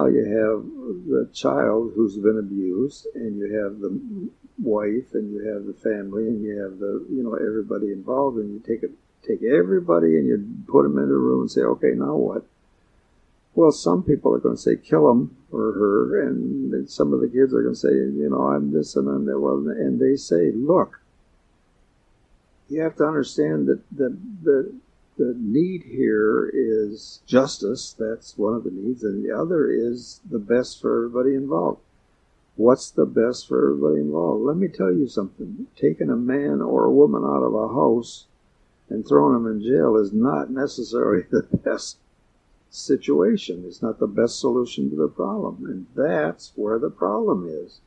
you have the child who's been abused, and you have the wife, and you have the family, and you have everybody involved, and you take everybody and you put them in a room and say, okay, now what? Well, some people are going to say kill him or her, and then some of the kids are going to say, I'm this and I'm that. Well, and they say, look, you have to understand that the need here is justice. That's one of the needs, and the other is the best for everybody involved. What's the best for everybody involved? Let me tell you something. Taking a man or a woman out of a house and throwing them in jail is not necessarily the best situation. It's not the best solution to the problem, and that's where the problem is.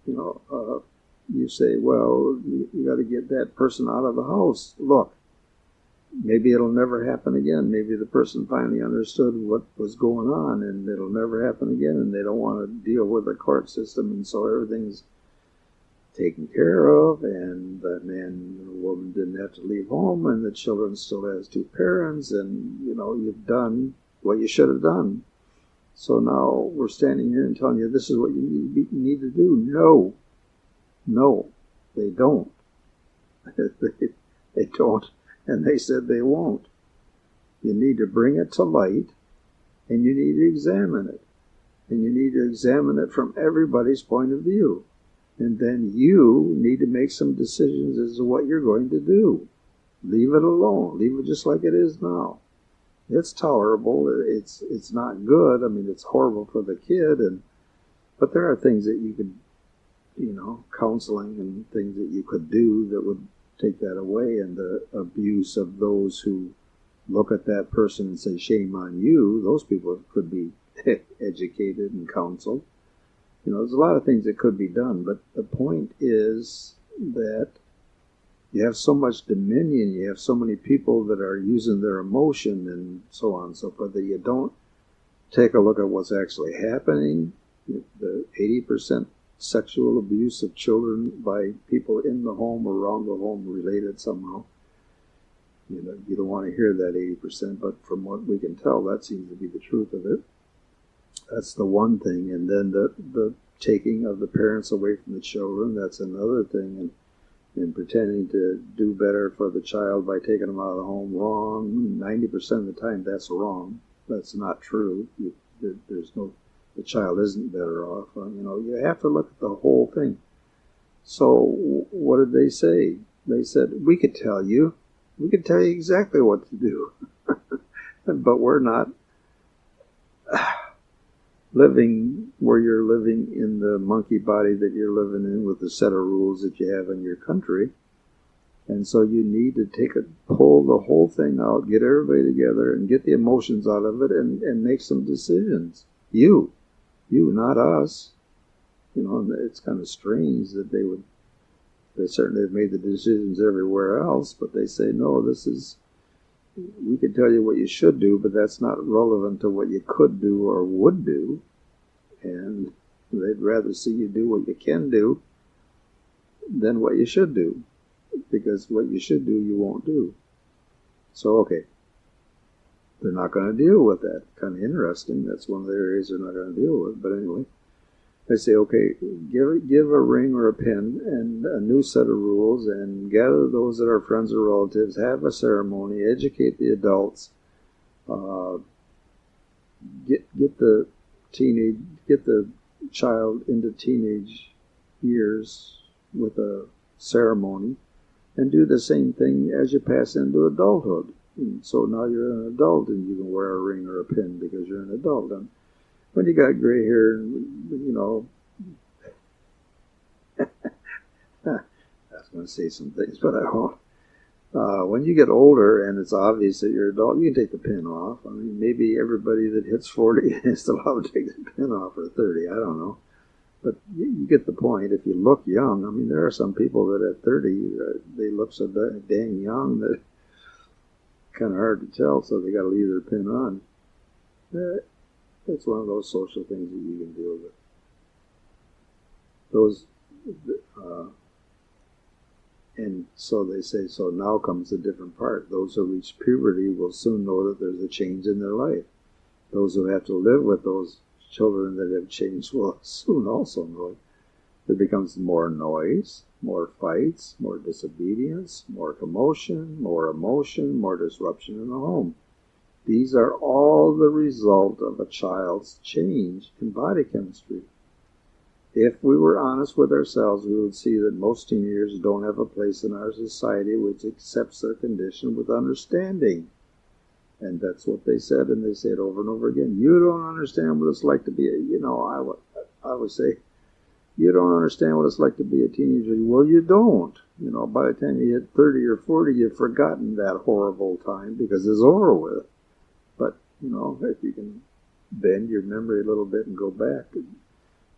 You say, well, you got to get that person out of the house. Look, maybe it'll never happen again. Maybe the person finally understood what was going on, and it'll never happen again, and they don't want to deal with the court system, and so everything's taken care of, and the man or woman didn't have to leave home, and the children still has two parents, and you've done what you should have done. So now we're standing here and telling you this is what you need to do. No, they don't. They don't, and they said they won't. You need to bring it to light, and you need to examine it, and you need to examine it from everybody's point of view. And then you need to make some decisions as to what you're going to do. Leave it alone. Leave it just like it is now. It's tolerable. It's not good. I mean, it's horrible for the kid, but there are things that you could, counseling and things that you could do that would take that away. And the abuse of those who look at that person and say, shame on you, those people could be educated and counseled. There's a lot of things that could be done, but the point is that you have so much dominion, you have so many people that are using their emotion and so on and so forth, that you don't take a look at what's actually happening. The 80% sexual abuse of children by people in the home or around the home related somehow. You don't want to hear that 80%, but from what we can tell, that seems to be the truth of it. That's the one thing. And then the taking of the parents away from the children, that's another thing. And pretending to do better for the child by taking them out of the home, wrong. 90% of the time, that's wrong. That's not true. The child isn't better off. You have to look at the whole thing. So what did they say? They said, we could tell you exactly what to do. But we're not living where you're living in the monkey body that you're living in with the set of rules that you have in your country. And so you need to pull the whole thing out, get everybody together and get the emotions out of it and make some decisions. You, not us. And it's kind of strange that they certainly have made the decisions everywhere else, but they say, no, we could tell you what you should do, but that's not relevant to what you could do or would do. And they'd rather see you do what you can do than what you should do, because what you should do, you won't do. So, okay, they're not going to deal with that. Kind of interesting. That's one of the areas they're not going to deal with. But anyway, they say, okay, give a ring or a pin and a new set of rules, and gather those that are friends or relatives, have a ceremony, educate the adults, get the child into teenage years with a ceremony, and do the same thing as you pass into adulthood. And so now you're an adult and you can wear a ring or a pin because you're an adult. And when you got gray hair, I was going to say some things, but I won't. When you get older and it's obvious that you're an adult, you can take the pin off. I mean, maybe everybody that hits 40 is still allowed to take the pin off, or 30, I don't know. But you get the point. If you look young, I mean, there are some people that at 30, they look so dang young that it's kind of hard to tell, so they got to leave their pin on. It's one of those social things that you can deal with. And so they say, so now comes the different part. Those who reach puberty will soon know that there's a change in their life. Those who have to live with those children that have changed will soon also know it. There becomes more noise, more fights, more disobedience, more commotion, more emotion, more disruption in the home. These are all the result of a child's change in body chemistry. If we were honest with ourselves, we would see that most teenagers don't have a place in our society which accepts their condition with understanding. And that's what they said, and they say it over and over again. You don't understand what it's like to be I would say, you don't understand what it's like to be a teenager. Well, you don't. By the time you hit 30 or 40, you've forgotten that horrible time because it's over with. But, if you can bend your memory a little bit and go back,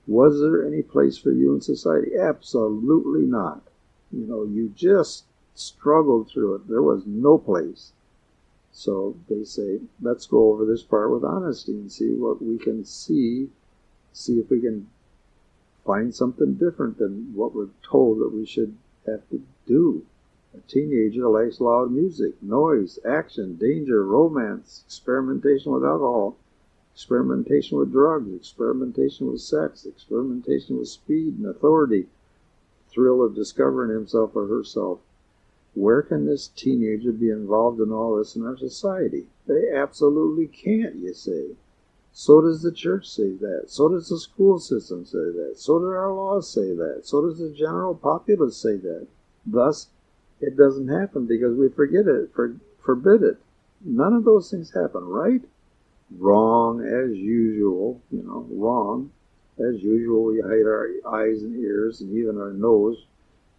was there any place for you in society? Absolutely not. You just struggled through it. There was no place. So they say, let's go over this part with honesty and see what we can see if we can find something different than what we're told that we should have to do. A teenager likes loud music, noise, action, danger, romance, experimentation with alcohol, experimentation with drugs, experimentation with sex, experimentation with speed and authority, thrill of discovering himself or herself. Where can this teenager be involved in all this in our society? They absolutely can't, you say. So does the church say that. So does the school system say that. So do our laws say that. So does the general populace say that. Thus, it doesn't happen because we forbid it. None of those things happen, right? Wrong as usual, wrong. As usual, we hide our eyes and ears and even our nose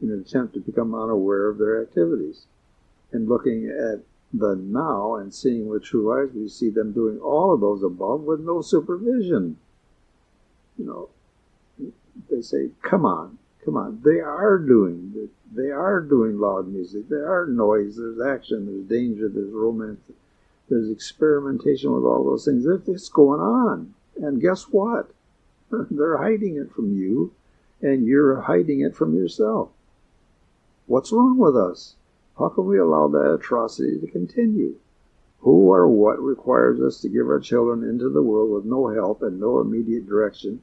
in an attempt to become unaware of their activities. And looking at the now and seeing with true eyes, we see them doing all of those above with no supervision. They say, come on. They are doing loud music. There are noise, there's action, there's danger, there's romance, there's experimentation with all those things. It's going on. And guess what? They're hiding it from you, and you're hiding it from yourself. What's wrong with us? How can we allow that atrocity to continue? Who or what requires us to give our children into the world with no help and no immediate direction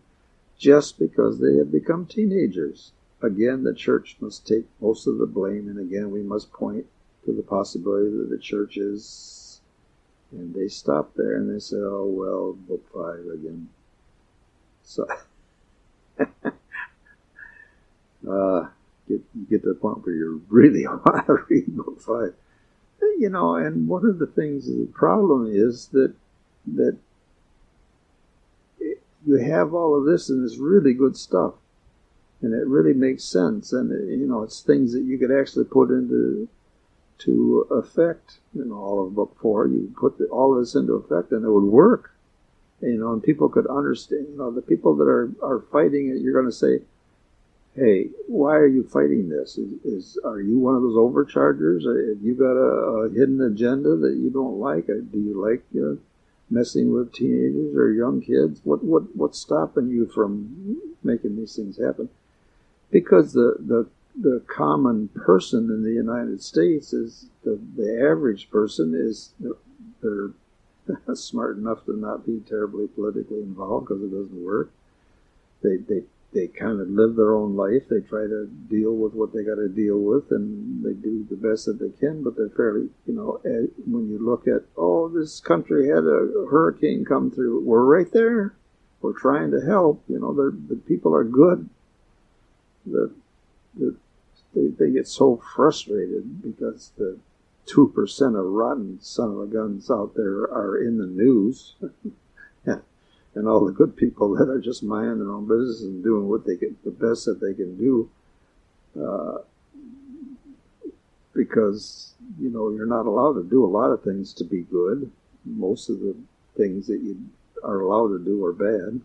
just because they have become teenagers? Again, the church must take most of the blame, and again, we must point to the possibility that the church is... And they stop there and they say, oh, well, Book 5 again. So... you get to the point where you really want to read Book 5. And one of the things, the problem is that you have all of this and it's really good stuff. And it really makes sense. And, it's things that you could actually put into effect in all of Book 4. You put all of this into effect and it would work. And people could understand. The people that are fighting it, you're going to say, hey, why are you fighting this? Are you one of those overchargers? Have you got a hidden agenda that you don't like? Do you like messing with teenagers or young kids? What's stopping you from making these things happen? Because the common person in the United States is the average person is they're smart enough to not be terribly politically involved because it doesn't work. They kind of live their own life. They try to deal with what they got to deal with, and they do the best that they can, but they're fairly, when you look at, this country had a hurricane come through, we're right there. We're trying to help. The people are good. They get so frustrated because the 2% of rotten son of a guns out there are in the news. And all the good people that are just minding their own business and doing what they can, the best that they can do, because you're not allowed to do a lot of things to be good. Most of the things that you are allowed to do are bad.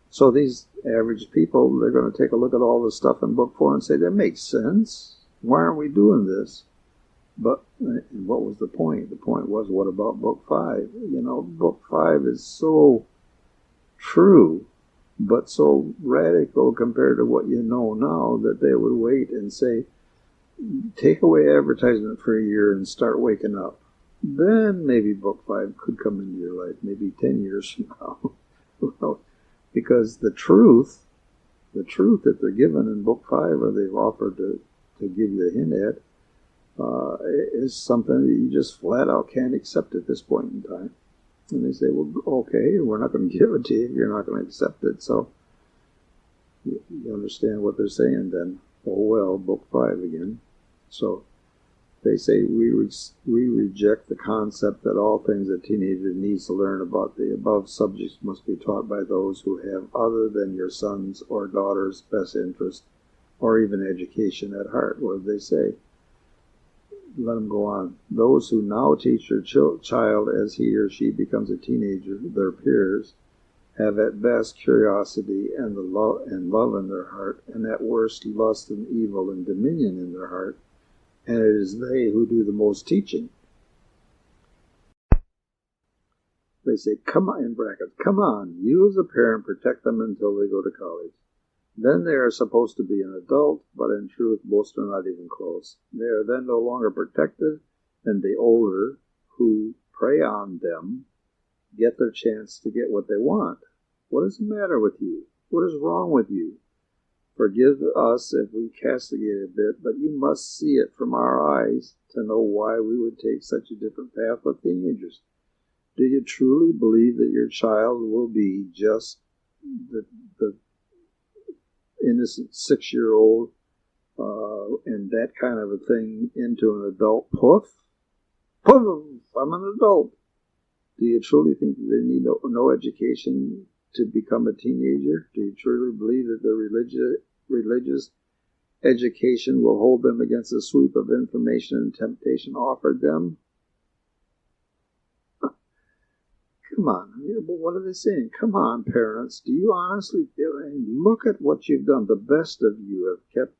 So these average people, they're going to take a look at all this stuff in Book 4 and say, that makes sense. Why aren't we doing this? But what was the point? The point was, what about Book 5? Book 5 is so true, but so radical compared to what you know now that they would wait and say, take away advertisement for a year and start waking up. then maybe book 5 could come into your life, maybe 10 years from now. Well, because the truth that they're given in book 5, or they've offered to give you a hint at, is something that you just flat out can't accept at this point in time. And they say, well, okay, we're not going to give it to you. You're not going to accept it. So you understand what they're saying then. Oh, well, book 5 again. So they say we reject the concept that all things a teenager needs to learn about the above subjects must be taught by those who have other than your son's or daughter's best interest or even education at heart. What do they say? Let them go on. Those who now teach your child as he or she becomes a teenager, their peers, have at best curiosity and love in their heart, and at worst lust and evil and dominion in their heart, and it is they who do the most teaching. They say, come on, in brackets, come on, you as a parent protect them until they go to college. Then they are supposed to be an adult, but in truth most are not even close. They are then no longer protected, and the older, who prey on them, get their chance to get what they want. What is the matter with you? What is wrong with you? Forgive us if we castigate a bit, but you must see it from our eyes to know why we would take such a different path with teenagers. Do you truly believe that your child will be just the innocent 6-year-old and that kind of a thing into an adult? Poof! Poof! I'm an adult. Do you truly think that they need no education to become a teenager? Do you truly believe that the religious education will hold them against the sweep of information and temptation offered them? Come on. But what are they saying? Come on, parents. Do you honestly look at what you've done? The best of you have kept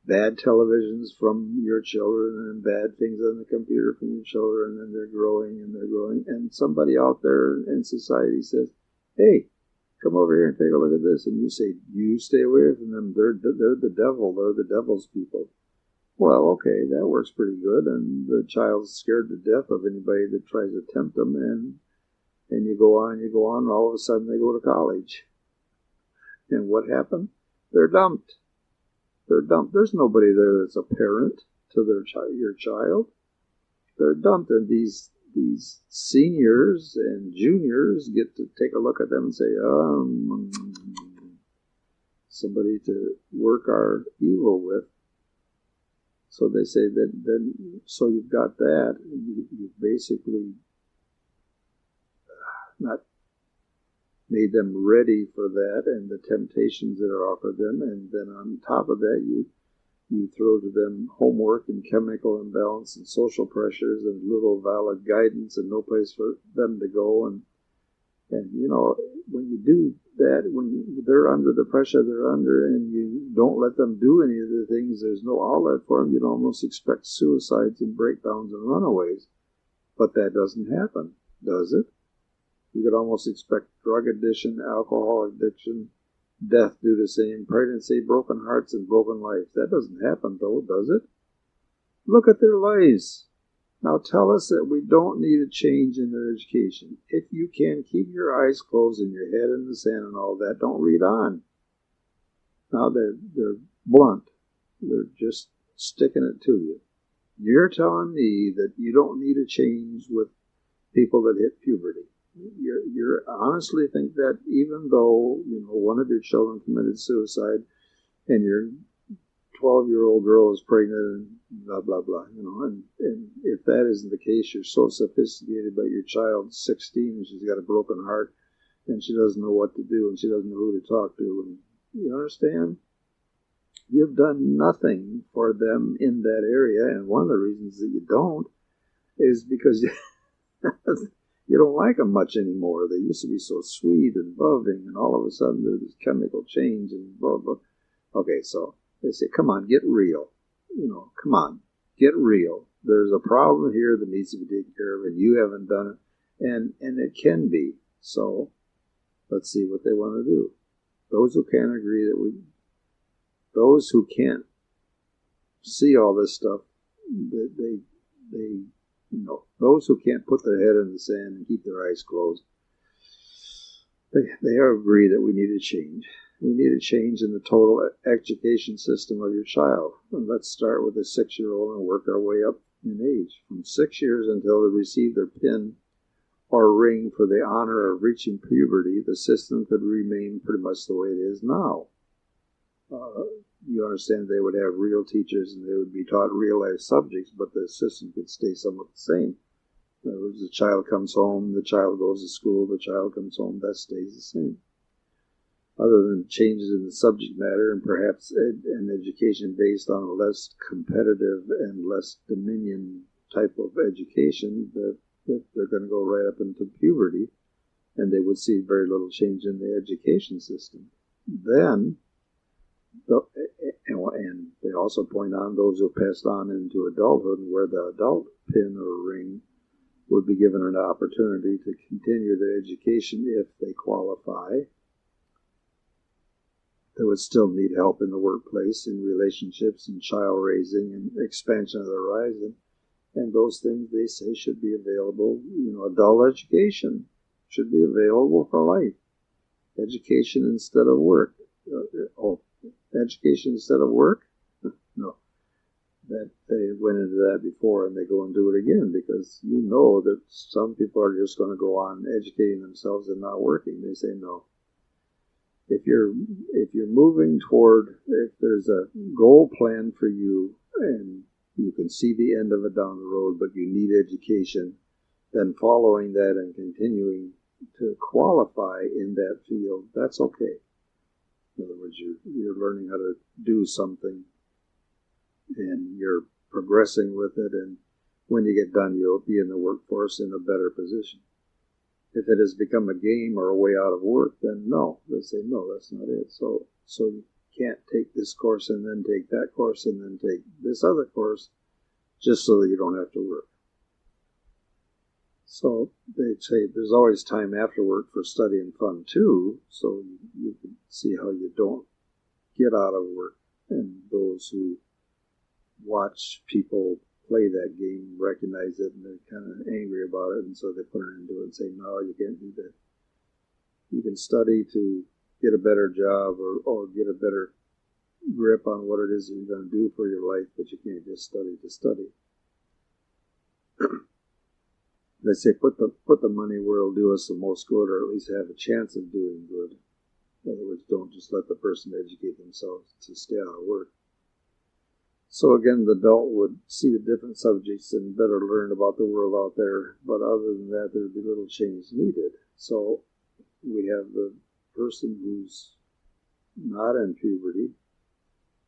bad televisions from your children and bad things on the computer from your children, and they're growing. And somebody out there in society says, hey, come over here and take a look at this. And you say, you stay away from them. They're the devil. They're the devil's people. Well, okay, that works pretty good. And the child's scared to death of anybody that tries to tempt them. And you go on, and all of a sudden they go to college. And what happened? They're dumped. There's nobody there that's a parent to your child. They're dumped, and these seniors and juniors get to take a look at them and say, somebody to work our evil with. So they say that then, so you've got that, and you've basically not made them ready for that and the temptations that are offered them, and then on top of that you throw to them homework and chemical imbalance and social pressures and little valid guidance and no place for them to go, and when you do that, when they're under the pressure they're under and you don't let them do any of the things, there's no outlet for them. You'd almost expect suicides and breakdowns and runaways, but that doesn't happen, does it? You could almost expect drug addiction, alcohol addiction, death due to same, pregnancy, broken hearts, and broken lives. That doesn't happen, though, does it? Look at their lives. Now tell us that we don't need a change in their education. If you can, keep your eyes closed and your head in the sand and all that. Don't read on. Now they're blunt. They're just sticking it to you. You're telling me that you don't need a change with people that hit puberty. You honestly think that even though one of your children committed suicide and your 12-year-old girl is pregnant and blah blah blah, and if that isn't the case, you're so sophisticated, but your child's 16 and she's got a broken heart and she doesn't know what to do and she doesn't know who to talk to, and you understand? You've done nothing for them in that area, and one of the reasons that you don't is because you don't like them much anymore. They used to be so sweet and loving, and all of a sudden there's this chemical change and blah, blah. Okay, so they say, come on, get real. Come on, get real. There's a problem here that needs to be taken care of, and you haven't done it, and it can be. So let's see what they want to do. Those who can't agree those who can't see all this stuff, they Those who can't put their head in the sand and keep their eyes closed, they agree that we need a change. We need a change in the total education system of your child. And let's start with a 6-year-old and work our way up in age. From 6 years until they receive their pin or ring for the honor of reaching puberty, the system could remain pretty much the way it is now. You understand they would have real teachers and they would be taught real life subjects, but the system could stay somewhat the same. In other words, the child comes home, the child goes to school, the child comes home, that stays the same. Other than changes in the subject matter and perhaps an education based on a less competitive and less dominion type of education, that they're going to go right up into puberty, and they would see very little change in the education system. Then, and they also point on those who passed on into adulthood, where the adult pin or ring would be given an opportunity to continue their education if they qualify. They would still need help in the workplace, in relationships, in child raising, and expansion of the horizon. And those things, they say, should be available. Adult education should be available for life. Education instead of work. Education instead of work? No. That they went into that before, and they go and do it again, because that some people are just going to go on educating themselves and not working. They say no. If you're moving toward, if there's a goal plan for you and you can see the end of it down the road, but you need education, then following that and continuing to qualify in that field, that's okay. In other words, you're learning how to do something and you're progressing with it, and when you get done, you'll be in the workforce in a better position. If it has become a game or a way out of work, then no. They say, no, that's not it. So you can't take this course and then take that course and then take this other course just so that you don't have to work. So they say there's always time after work for study and fun too, so you can see how you don't get out of work. And those who watch people play that game recognize it, and they're kind of angry about it, and so they put it into it and say, no, you can't do that. You can study to get a better job or get a better grip on what it is that you're going to do for your life, but you can't just study to study. They say put the money where it'll do us the most good, or at least have a chance of doing good. In other words, don't just let the person educate themselves to stay out of work. So again, the adult would see the different subjects and better learn about the world out there, but other than that, there would be little change needed. So we have the person who's not in puberty,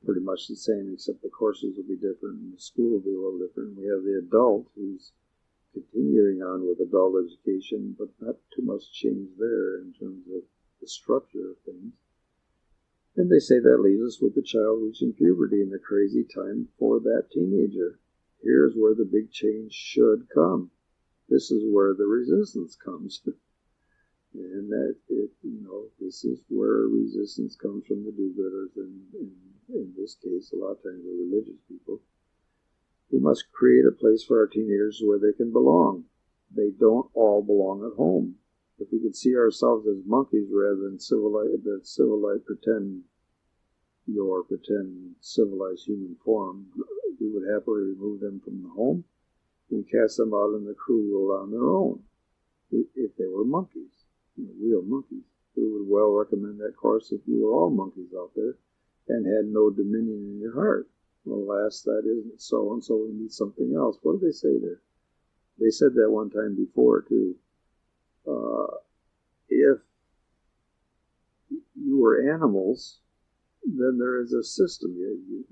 pretty much the same, except the courses will be different and the school will be a little different. We have the adult who's continuing on with adult education, but not too much change there in terms of the structure of things. And they say that leaves us with the child reaching puberty and the crazy time for that teenager. Here's where the big change should come. This is where the resistance comes. And this is where resistance comes from the do-gooders, and in this case, a lot of times the religious people. We must create a place for our teenagers where they can belong. They don't all belong at home. If we could see ourselves as monkeys rather than pretend civilized human form, we would happily remove them from the home and cast them out in the cruel world on their own. If they were monkeys, real monkeys, we would well recommend that course if you were all monkeys out there and had no dominion in your heart. Alas, that isn't so, and so we need something else. What did they say there? They said that one time before, too. If you were animals, then there is a system. You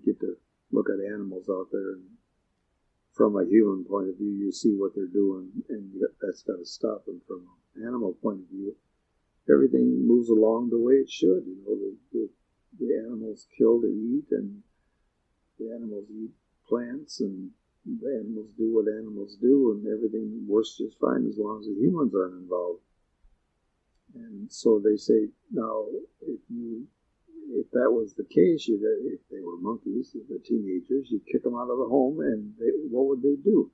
get to look at animals out there, and from a human point of view, you see what they're doing, and that's got to stop them. From an animal point of view, everything moves along the way it should. The animals kill to eat, and the animals eat plants, and the animals do what animals do, and everything works just fine as long as the humans aren't involved. And so they say, now, if if that was the case, if they were monkeys, if they're teenagers, you'd kick them out of the home, and what would they do?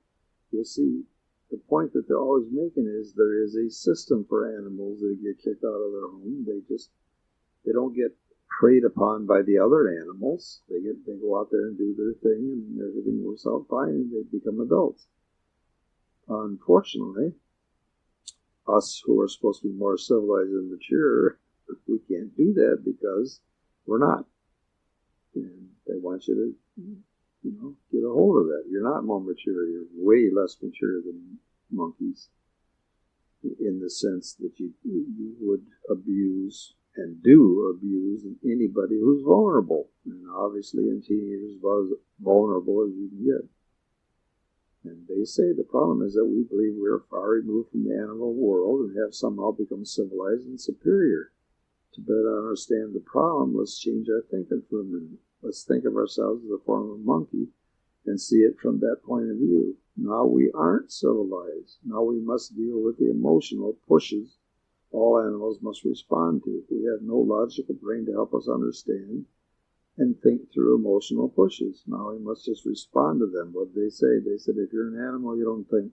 You see, the point that they're always making is there is a system for animals that get kicked out of their home. They don't get preyed upon by the other animals. They go out there and do their thing, and everything works out fine, and they become adults. Unfortunately, us who are supposed to be more civilized and mature, we can't do that because we're not. And they want you to, get a hold of that. You're not more mature. You're way less mature than monkeys in the sense that you would abuse and do abuse anybody who's vulnerable. And obviously in teenagers, about as vulnerable as you can get. And they say the problem is that we believe we're far removed from the animal world and have somehow become civilized and superior. To better understand the problem, let's change our thinking for a minute. Let's think of ourselves as a form of monkey and see it from that point of view. Now we aren't civilized. Now we must deal with the emotional pushes all animals must respond to. We have no logical brain to help us understand and think through emotional pushes. Now we must just respond to them. What did they say? They said, if you're an animal, you don't think.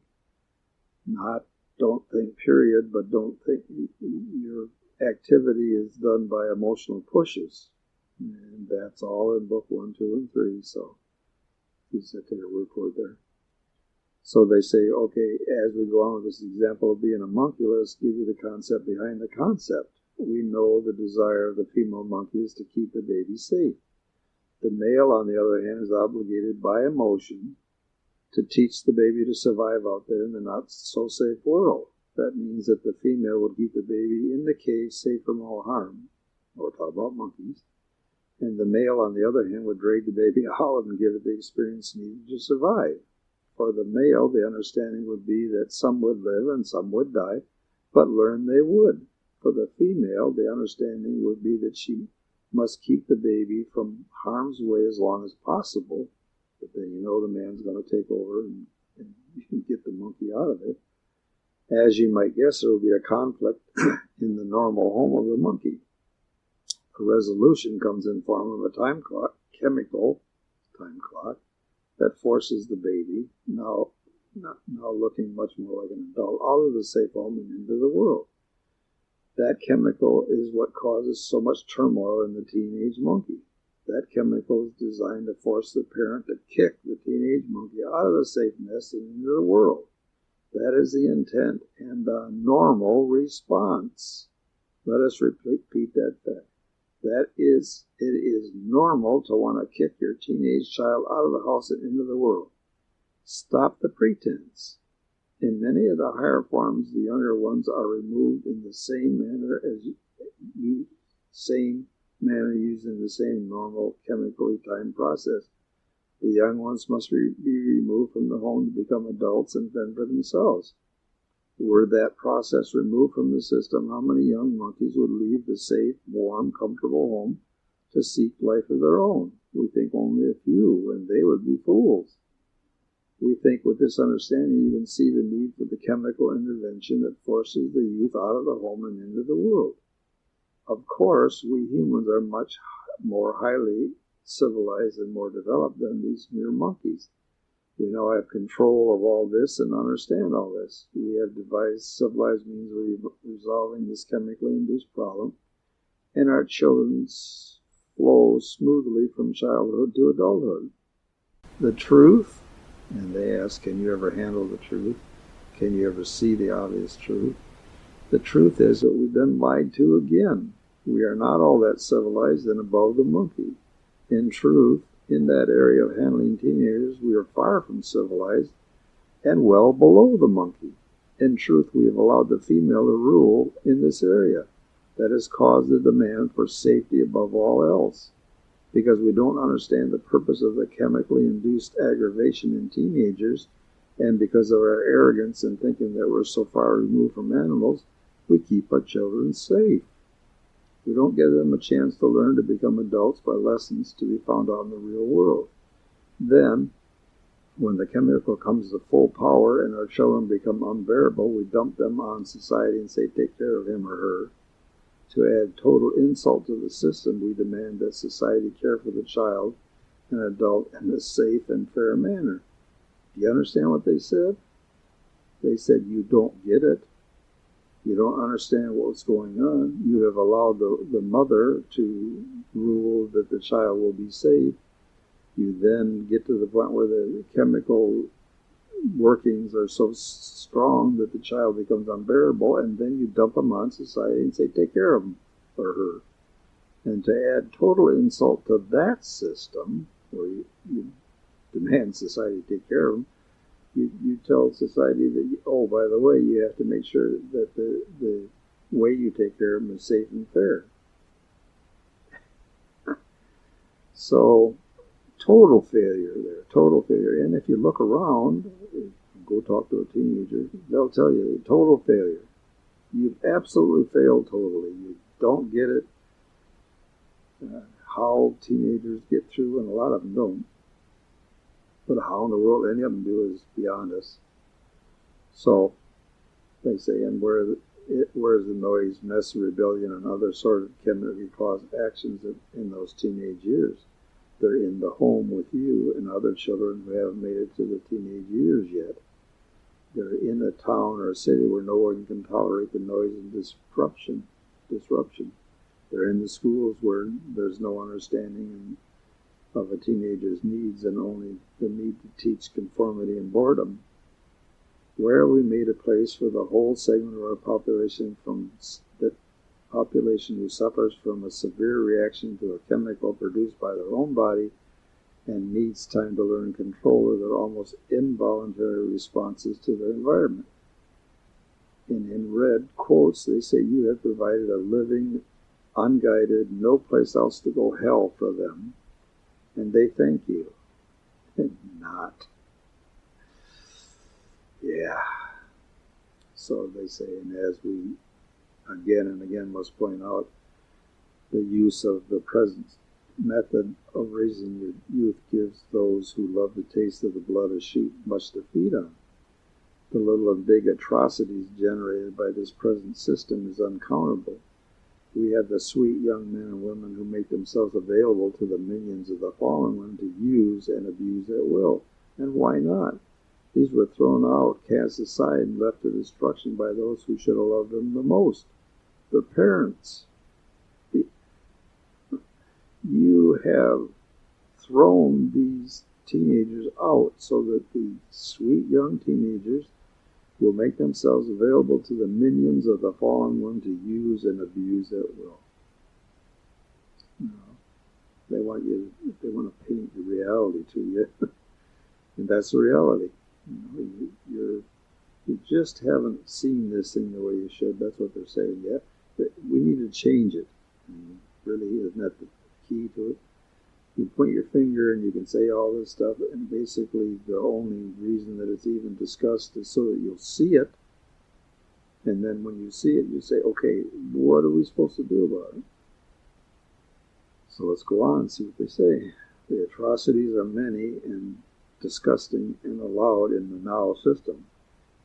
Not don't think, period, but don't think. Your activity is done by emotional pushes. And that's all in book 1, 2, and 3. So you said take a word for it there. So they say, okay, as we go on with this example of being a monkey, let's give you the concept behind the concept. We know the desire of the female monkey is to keep the baby safe. The male, on the other hand, is obligated by emotion to teach the baby to survive out there in the not-so-safe world. That means that the female would keep the baby in the cave safe from all harm. We're talking about monkeys. And the male, on the other hand, would drag the baby out and give it the experience needed to survive. For the male, the understanding would be that some would live and some would die, but learn they would. For the female, the understanding would be that she must keep the baby from harm's way as long as possible. But then the man's going to take over and get the monkey out of it. As you might guess, there will be a conflict in the normal home of the monkey. A resolution comes in form of a time clock, chemical time clock, that forces the baby, now looking much more like an adult, out of the safe home and into the world. That chemical is what causes so much turmoil in the teenage monkey. That chemical is designed to force the parent to kick the teenage monkey out of the safe nest and into the world. That is the intent and the normal response. Let us repeat that fact. It is normal to want to kick your teenage child out of the house and into the world. Stop the pretense. In many of the higher forms, the younger ones are removed in the same manner using the same normal chemically timed process. The young ones must be removed from the home to become adults and fend for themselves. Were that process removed from the system, how many young monkeys would leave the safe, warm, comfortable home to seek life of their own? We think only a few, and they would be fools. We think with this understanding you can see the need for the chemical intervention that forces the youth out of the home and into the world. Of course, we humans are much more highly civilized and more developed than these mere monkeys. We now have control of all this and understand all this. We have devised civilized means of resolving this chemically induced problem, and our children flow smoothly from childhood to adulthood. The truth, and they ask, can you ever handle the truth? Can you ever see the obvious truth? The truth is that we've been lied to again. We are not all that civilized and above the monkey. In truth, in that area of handling teenagers, we are far from civilized and well below the monkey. In truth, we have allowed the female to rule in this area. That has caused the demand for safety above all else. Because we don't understand the purpose of the chemically induced aggravation in teenagers, and because of our arrogance in thinking that we're so far removed from animals, we keep our children safe. We don't give them a chance to learn to become adults by lessons to be found out in the real world. Then, when the chemical comes to full power and our children become unbearable, we dump them on society and say, take care of him or her. To add total insult to the system, we demand that society care for the child and adult in a safe and fair manner. Do you understand what they said? They said, you don't get it. You don't understand what's going on. You have allowed the mother to rule that the child will be safe. You then get to the point where the chemical workings are so strong that the child becomes unbearable, and then you dump them on society and say, take care of him or her. And to add total insult to that system, where you demand society take care of them, you tell society that, oh, by the way, you have to make sure that the way you take care of them is safe and fair. So, total failure there, total failure. And if you look around, go talk to a teenager, they'll tell you, total failure. You've absolutely failed totally. You don't get it. How teenagers get through, and a lot of them don't. But how in the world any of them do is beyond us. So, they say, and where's the noise, mess, rebellion, and other sort of chemically caused actions in those teenage years? They're in the home with you and other children who haven't made it to the teenage years yet. They're in a town or a city where no one can tolerate the noise and disruption. They're in the schools where there's no understanding of a teenager's needs and only the need to teach conformity and boredom. Where we made a place for the whole segment of our population who suffers from a severe reaction to a chemical produced by their own body and needs time to learn control of their almost involuntary responses to their environment. And in red quotes, they say, you have provided a living, unguided, no place else to go hell for them, and they thank you. Not. Yeah. So they say, and as we again and again must point out, the use of the present method of raising your youth gives those who love the taste of the blood of sheep much to feed on. The little and big atrocities generated by this present system is uncountable. We have the sweet young men and women who make themselves available to the minions of the fallen one to use and abuse at will. And why not? These were thrown out, cast aside, and left to destruction by those who should have loved them the most, their parents. You have thrown these teenagers out so that the sweet young teenagers will make themselves available to the minions of the fallen one to use and abuse at will. They want to paint the reality to you, and that's the reality. You just haven't seen this thing the way you should. That's what they're saying. Yeah, but we need to change it. And really, isn't that the key to it? You point your finger and you can say all this stuff, and basically the only reason that it's even discussed is so that you'll see it. And then when you see it, you say, okay, what are we supposed to do about it? So let's go on and see what they say. The atrocities are many and disgusting and allowed in the now system.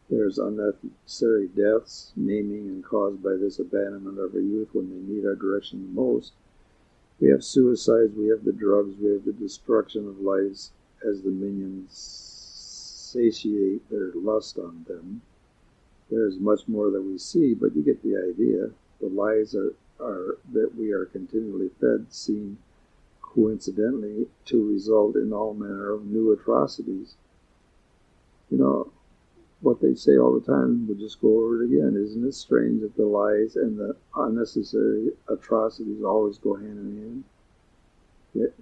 There's unnecessary deaths, maiming, and caused by this abandonment of our youth when they need our direction the most. We have suicides, we have the drugs, we have the destruction of lives as the minions satiate their lust on them. There's much more that we see, but you get the idea. The lies are that we are continually fed seem coincidentally to result in all manner of new atrocities. You know, what they say all the time, we'll just go over it again. Isn't it strange that the lies and the unnecessary atrocities always go hand in hand?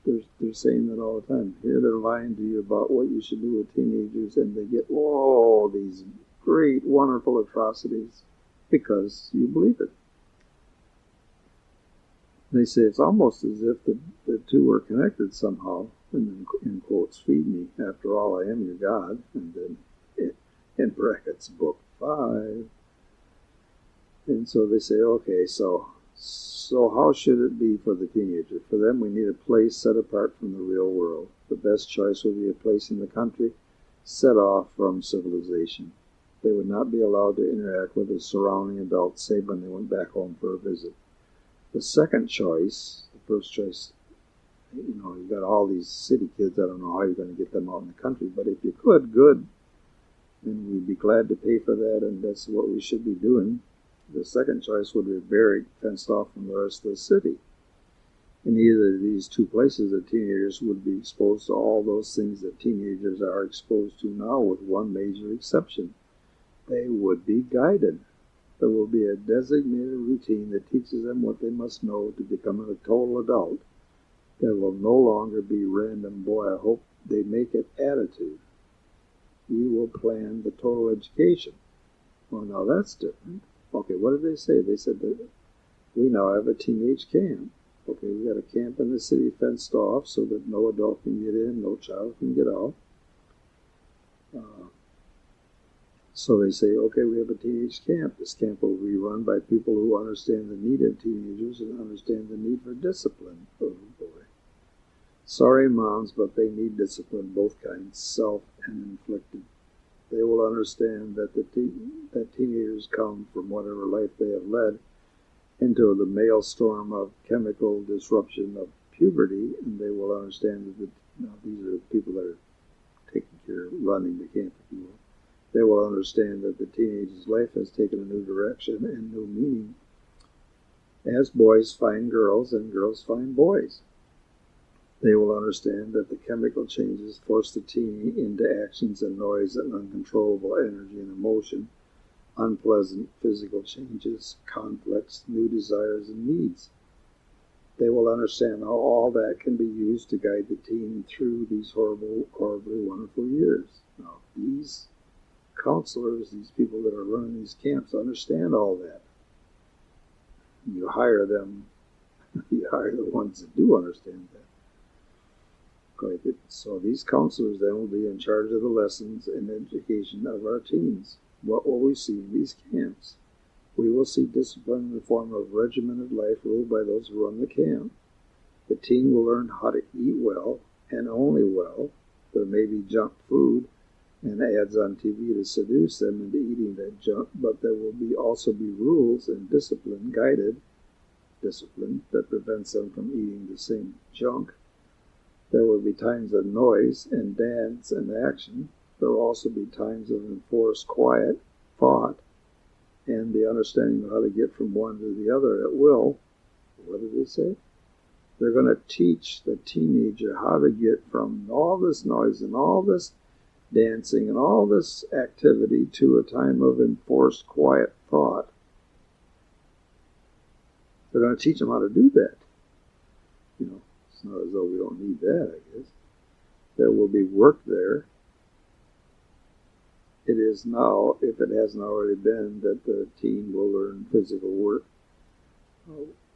They're saying that all the time. Here they're lying to you about what you should do with teenagers, and they get, these great, wonderful atrocities because you believe it. They say it's almost as if the two are connected somehow, and then in quotes, feed me. After all, I am your God. And then in brackets, Book 5. And so they say, okay, so how should it be for the teenager? For them, we need a place set apart from the real world. The best choice would be a place in the country set off from civilization. They would not be allowed to interact with the surrounding adults save when they went back home for a visit. The second choice, the first choice, you got all these city kids. I don't know how you're going to get them out in the country, but if you could, good. And we'd be glad to pay for that, and that's what we should be doing. The second choice would be buried, fenced off from the rest of the city. In either of these two places, the teenagers would be exposed to all those things that teenagers are exposed to now, with one major exception. They would be guided. There will be a designated routine that teaches them what they must know to become a total adult. There will no longer be random, boy, I hope they make it attitude. We will plan the total education. Well, now that's different. Okay, what did they say? They said that we now have a teenage camp. Okay, we got a camp in the city fenced off so that no adult can get in, no child can get out. So they say, okay, we have a teenage camp. This camp will be run by people who understand the need of teenagers and understand the need for discipline. Oh boy. Sorry, moms, but they need discipline, both kinds, self and inflicted. They will understand that that teenagers come from whatever life they have led into the maelstrom of chemical disruption of puberty, and they will understand that these are the people that are taking care of running the camp, if you will. They will understand that the teenager's life has taken a new direction and new meaning, as boys find girls and girls find boys. They will understand that the chemical changes force the teen into actions and noise and uncontrollable energy and emotion, unpleasant physical changes, conflicts, new desires and needs. They will understand how all that can be used to guide the teen through these horribly wonderful years. Now, these counselors, these people that are running these camps, understand all that. You hire them, you hire the ones that do understand that. So these counselors then will be in charge of the lessons and education of our teens. What will we see in these camps? We will see discipline in the form of regimented life ruled by those who run the camp. The teen will learn how to eat well and only well. There may be junk food and ads on TV to seduce them into eating that junk, but there will also be rules and discipline, guided discipline, that prevents them from eating the same junk. There will be times of noise and dance and action. There will also be times of enforced quiet, thought, and the understanding of how to get from one to the other at will. What did they say? They're going to teach the teenager how to get from all this noise and all this dancing and all this activity to a time of enforced quiet thought. They're going to teach them how to do that. It's not as though we don't need that, I guess. There will be work there. It is now, if it hasn't already been, that the teen will learn physical work.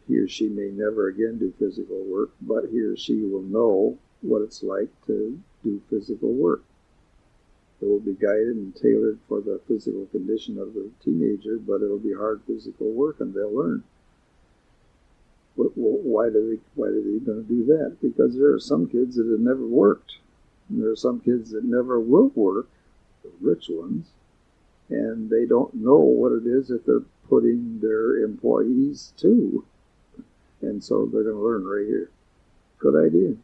He or she may never again do physical work, but he or she will know what it's like to do physical work. It will be guided and tailored for the physical condition of the teenager, but it'll be hard physical work, and they'll learn. Why are they going to do that? Because there are some kids that have never worked, and there are some kids that never will work, the rich ones, and they don't know what it is that they're putting their employees to, and so they're going to learn right here. Good idea.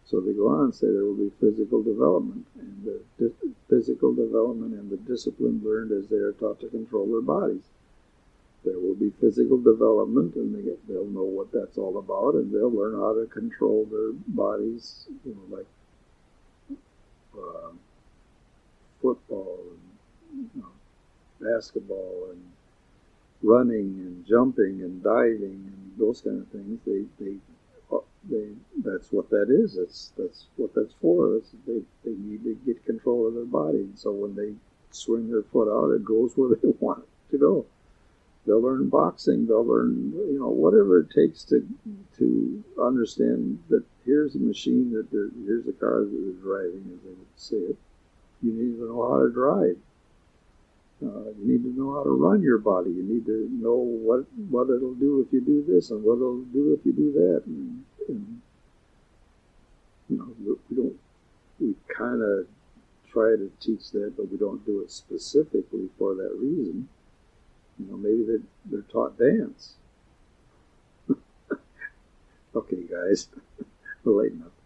So they go on and say there will be physical development, and the physical development and the discipline learned as they are taught to control their bodies. There will be physical development, and they'll know what that's all about, and they'll learn how to control their bodies, like football and basketball and running and jumping and diving and those kind of things. That's what that is. That's what that's for. They need to get control of their body, and so when they swing their foot out, it goes where they want it to go. They'll learn boxing. They'll learn, whatever it takes to understand that here's a machine, here's a car that they're driving, as they would say it. You need to know how to drive. You need to know how to run your body. You need to know what it'll do if you do this and what it'll do if you do that. And we kind of try to teach that, but we don't do it specifically for that reason. Maybe they're taught dance. Okay, guys, lighten up.